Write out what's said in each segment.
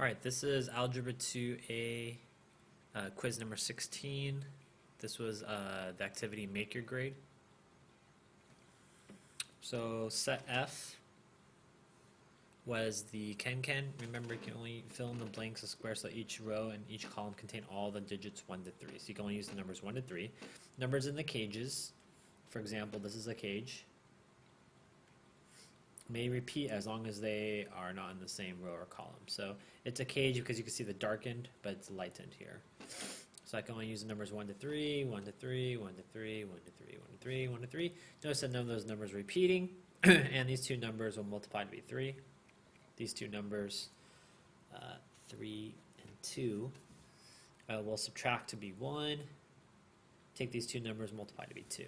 All right, this is Algebra 2A, quiz number 16. This was the activity Make Your Grade. So set F was the can. Remember, you can only fill in the blanks of squares so each row and each column contain all the digits 1 to 3. So you can only use the numbers 1 to 3. Numbers in the cages, for example, this is a cage, may repeat as long as they are not in the same row or column. So it's a cage because you can see the darkened, but it's lightened here. So I can only use the numbers 1 to 3, 1 to 3, 1 to 3, 1 to 3, 1 to 3, 1 to 3. Notice that none of those numbers are repeating, and these two numbers will multiply to be 3. These two numbers, 3 and 2, will subtract to be 1. Take these two numbers, multiply to be 2.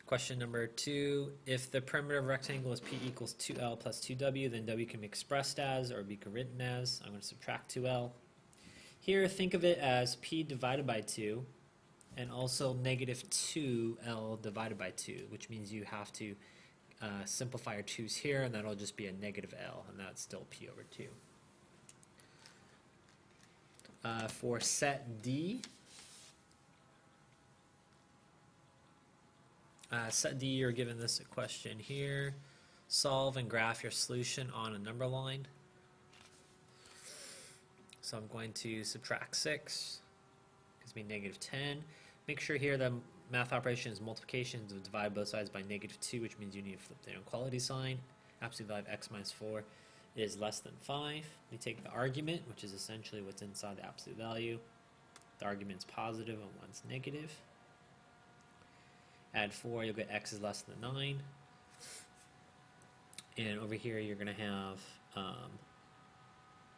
Question number 2, if the perimeter of a rectangle is P equals 2L plus 2W, then W can be expressed as or be written as, I'm going to subtract 2L. Here, think of it as P divided by 2, and also negative 2L divided by 2, which means you have to simplify your 2's here, and that'll just be a negative L, and that's still P over 2. For set D, you're given this question here. Solve and graph your solution on a number line. So I'm going to subtract 6, gives me negative 10. Make sure here the math operation is multiplication, so divide both sides by negative 2, which means you need to flip the inequality sign. Absolute value of x minus 4 is less than 5. We take the argument, which is essentially what's inside the absolute value. The argument's positive and one's negative. Add 4, you'll get x is less than 9. And over here you're going to have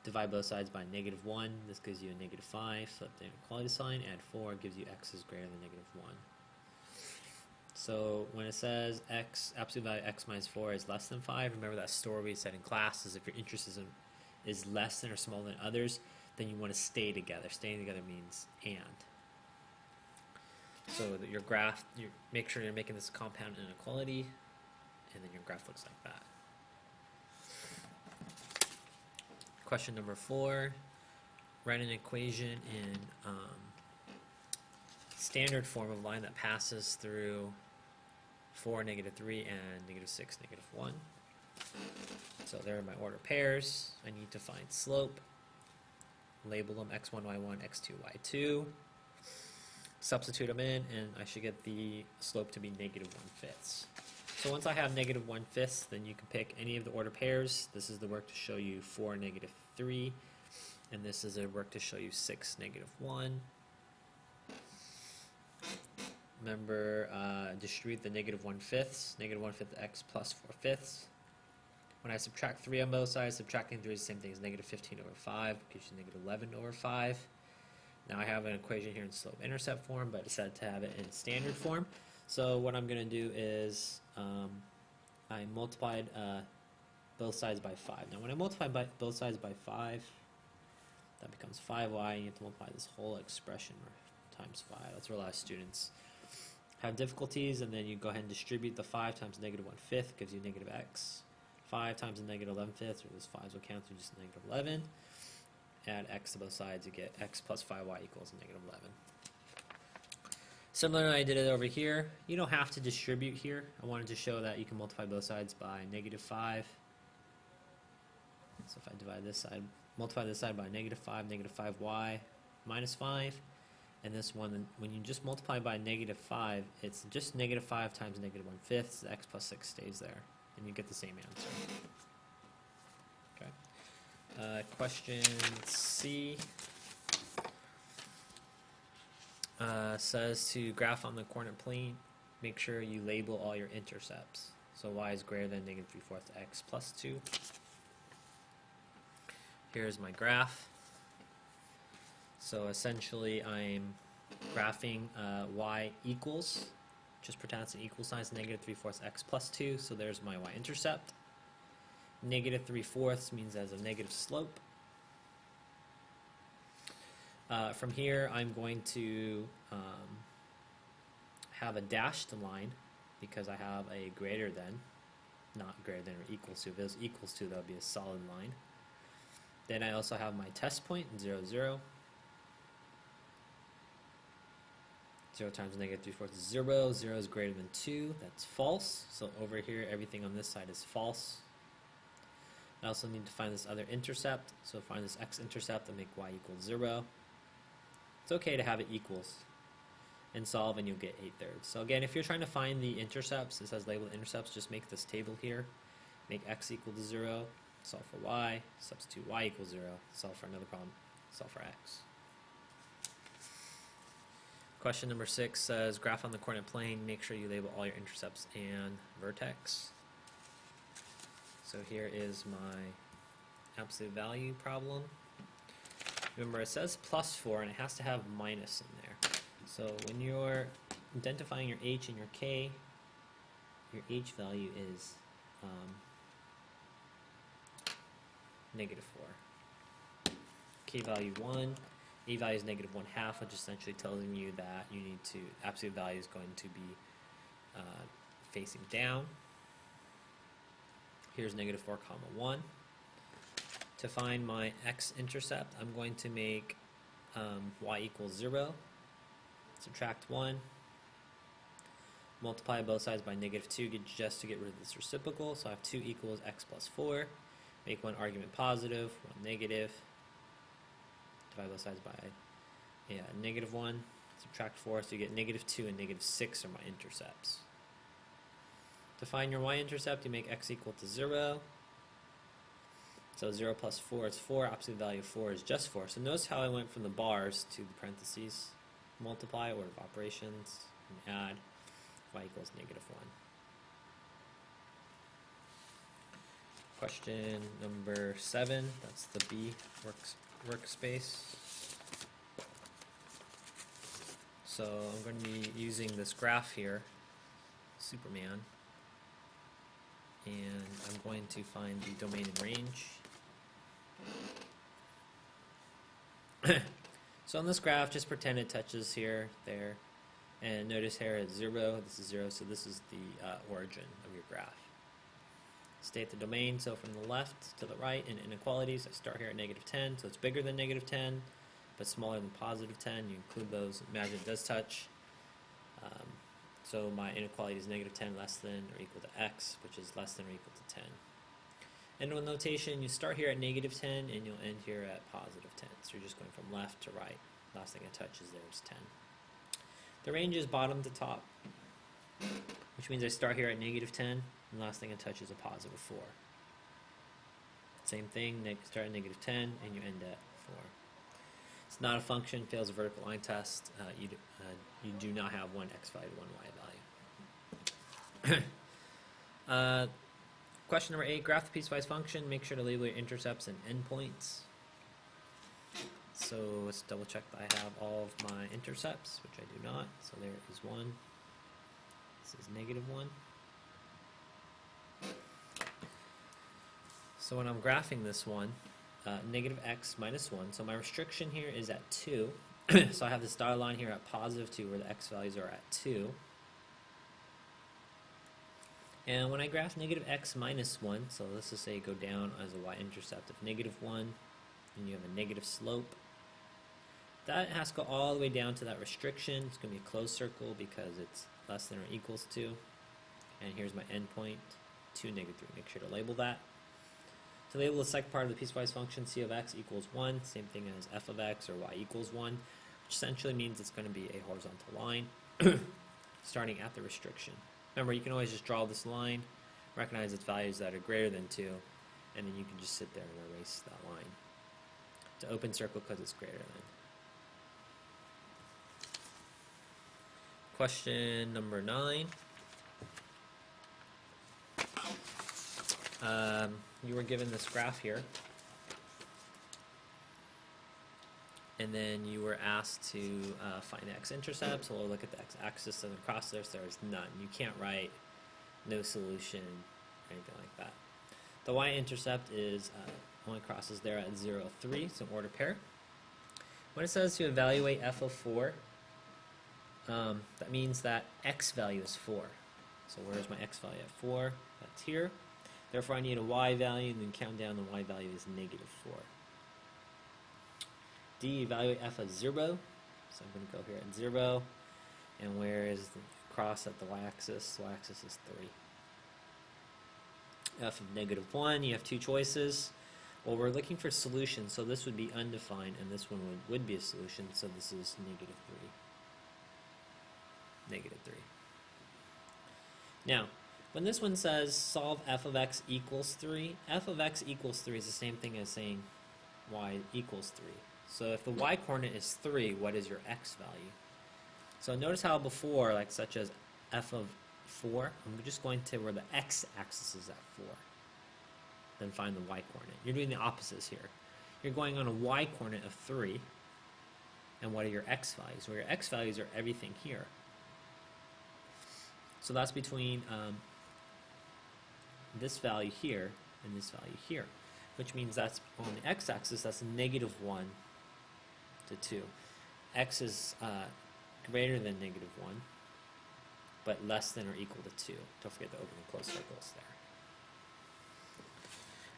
divide both sides by negative 1. This gives you a negative 5. Flip the inequality sign. Add 4 gives you x is greater than negative 1. So when it says x, absolute value x minus 4 is less than 5, remember that story we said in class is if your interest is less than or smaller than others, then you want to stay together. Staying together means and. So that your graph, make sure you're making this compound inequality, and then your graph looks like that. Question number 4, write an equation in standard form of line that passes through 4, negative 3, and negative 6, negative 1. So there are my order pairs. I need to find slope. Label them x1, y1, x2, y2. Substitute them in, and I should get the slope to be negative 1/5. So once I have negative 1/5, then you can pick any of the order pairs. This is the work to show you 4, negative 3, and this is a work to show you 6, negative 1. Remember, distribute the negative 1/5. Negative 1/5 x plus 4/5. When I subtract 3 on both sides, subtracting 3 is the same thing as negative 15 over 5, gives you negative 11 over 5. Now I have an equation here in slope-intercept form, but I decided to have it in standard form. So what I'm going to do is I multiplied both sides by 5. Now when I multiply both sides by 5, that becomes 5y, and you have to multiply this whole expression times 5. That's where a lot of students have difficulties, and then you go ahead and distribute the 5 times negative 1/5, gives you negative x. 5 times the negative 11/5, or those 5s will cancel, just negative 11. Add x to both sides, you get x plus 5y equals negative 11. Similarly, I did it over here. You don't have to distribute here. I wanted to show that you can multiply both sides by negative 5. So if I divide this side, multiply this side by negative 5y minus 5. And this one, when you just multiply by negative 5, it's just negative 5 times negative 1/5. So x plus 6 stays there, and you get the same answer. Okay. Question C says to graph on the coordinate plane, make sure you label all your intercepts. So y is greater than negative 3/4 x plus 2. Here's my graph. So essentially I'm graphing y equals, just pretend it's an equal sign, it's negative 3/4 x plus 2, so there's my y-intercept. Negative 3/4 means there's a negative slope. From here, I'm going to have a dashed line because I have a greater than, not greater than or equals to. If it was equals to, that would be a solid line. Then I also have my test point, 0, 0. 0 times negative 3/4 is 0. 0 is greater than 2. That's false. So over here, everything on this side is false. I also need to find this other intercept. So find this X intercept and make Y equal 0. It's okay to have it equals and solve, and you'll get 8/3. So again, if you're trying to find the intercepts, it says label intercepts, just make this table here. Make X equal to 0, solve for Y, substitute Y equals 0, solve for another problem, solve for X. Question number 6 says, graph on the coordinate plane, make sure you label all your intercepts and vertex. So here is my absolute value problem. Remember, it says +4 and it has to have minus in there. So when you're identifying your H and your K, your H value is -4. K value 1. A value is -1/2, which essentially telling you that you need to, absolute value is going to be facing down. Here's -4, 1. To find my X intercept, I'm going to make Y equals 0, subtract 1, multiply both sides by -2 just to get rid of this reciprocal, so I have 2 equals X plus 4, make one argument positive, one negative, divide both sides by -1, subtract 4, so you get -2 and -6 are my intercepts. To find your Y-intercept, you make X equal to 0. So 0 plus 4 is 4. Absolute value of 4 is just 4. So notice how I went from the bars to the parentheses. Multiply, order of operations, and add. Y equals -1. Question number 7. That's the B workspace. So I'm going to be using this graph here, Superman. And I'm going to find the domain and range. So on this graph, just pretend it touches here, there, and notice here it's 0, this is 0, so this is the origin of your graph. State the domain, so from the left to the right in inequalities, I start here at -10, so it's bigger than -10, but smaller than +10. You include those, imagine it does touch. So my inequality is -10 less than or equal to X, which is less than or equal to 10. And with notation, you start here at -10 and you'll end here at +10. So you're just going from left to right. Last thing it touches there is 10. The range is bottom to top, which means I start here at -10 and last thing it touches is a +4. Same thing, start at -10 and you end at 4. It's not a function, fails a vertical line test. You do not have one X value, one Y value. Question number 8, graph the piecewise function. Make sure to label your intercepts and endpoints. So let's double check that I have all of my intercepts, which I do not. So there is 1. This is -1. So when I'm graphing this one, -x minus 1. So my restriction here is at 2. So I have this dotted line here at +2 where the x values are at 2. And when I graph -x minus 1, so let's just say go down as a y-intercept of -1, and you have a negative slope, that has to go all the way down to that restriction. It's going to be a closed circle because it's less than or equals to. And here's my endpoint, 2, -3. Make sure to label that. To label the second part of the piecewise function, c of x equals 1, same thing as f of x or y equals 1, which essentially means it's going to be a horizontal line starting at the restriction. Remember, you can always just draw this line, recognize its values that are greater than 2, and then you can just sit there and erase that line. It's an open circle because it's greater than. Question number 9. You were given this graph here, and then you were asked to find the x-intercept. So we'll look at the x-axis doesn't cross there, so there's none. You can't write no solution or anything like that. The y-intercept is only crosses there at 0, 3, so order pair. When it says to evaluate f of 4, that means that x value is 4. So where's my x value at 4? That's here. Therefore, I need a y value, and then count down the y value is -4. D, evaluate f as 0. So I'm going to go here at 0. And where is the cross at the y-axis? The y-axis is 3. F of -1, you have two choices. Well, we're looking for solutions, so this would be undefined, and this one would be a solution, so this is -3. -3. Now, when this one says solve f of x equals 3, f of x equals 3 is the same thing as saying y equals 3. So if the y-coordinate is 3, what is your x value? So notice how before, like such as f of 4, I'm just going to where the x-axis is at 4. Then find the y-coordinate. You're doing the opposites here. You're going on a y-coordinate of 3, and what are your x values? Well, your x values are everything here. So that's between this value here and this value here, which means that's on the x-axis, that's -1 to 2. X is greater than -1, but less than or equal to 2. Don't forget to open and close circles there.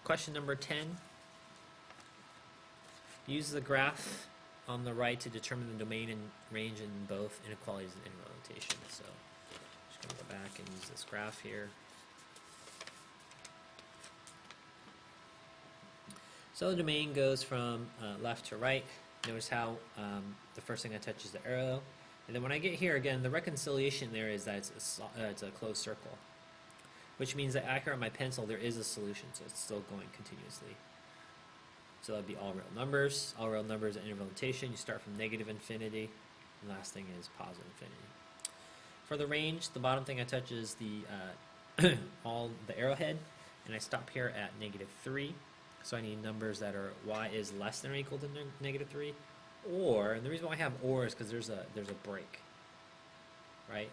Question number 10. Use the graph on the right to determine the domain and range in both inequalities and integral notation. So just going to go back and use this graph here. So the domain goes from left to right. Notice how the first thing I touch is the arrow. And then when I get here, again, the reconciliation there is that it's a closed circle, which means that out here on my pencil there is a solution, so it's still going continuously. So that would be all real numbers. All real numbers at interval notation, you start from -infinity, and the last thing is positive infinity. For the range, the bottom thing I touch is the the arrowhead, and I stop here at -3. So I need numbers that are y is less than or equal to -3, or, and the reason why I have or is because there's a break, right?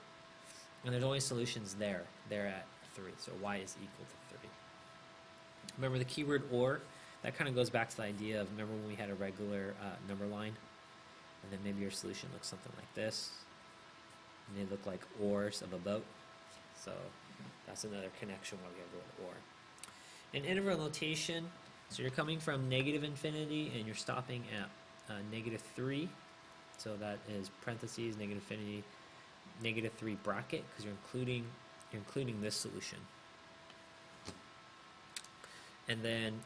And there's only solutions there at 3, so y is equal to 3. Remember the keyword or, that kind of goes back to the idea of, remember when we had a regular number line, and then maybe your solution looks something like this, and they look like oars of a boat, so that's another connection why we have the word or. In interval notation, so you're coming from -infinity and you're stopping at -3, so that is parentheses, -infinity, -3 bracket, because you're including this solution. And then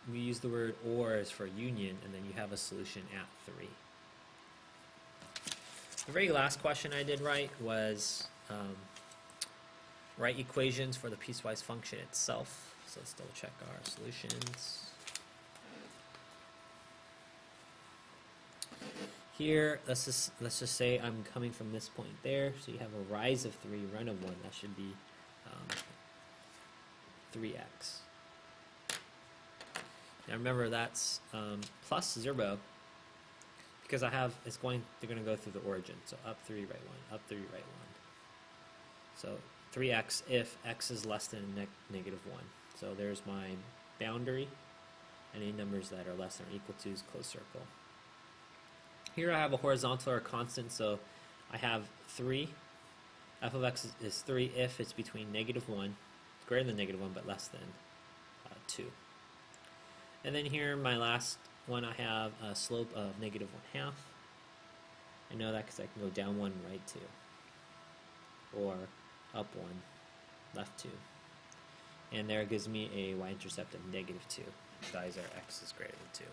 we use the word or as for union, and then you have a solution at 3. The very last question I did write was write equations for the piecewise function itself. So let's double check our solutions. Here, let's just say I'm coming from this point there. So you have a rise of 3, run of 1. That should be 3x. Now remember that's plus 0 because they're going to go through the origin. So up 3, right 1, up 3, right 1. So 3x if x is less than -1. So there's my boundary. Any numbers that are less than or equal to is closed circle. Here I have a horizontal or a constant, so I have 3. F of x is 3 if it's between -1, greater than -1, but less than 2. And then here, my last one, I have a slope of -1/2. I know that because I can go down 1, right 2, or up 1, left 2. And there gives me a y-intercept of -2. Values are x is greater than 2.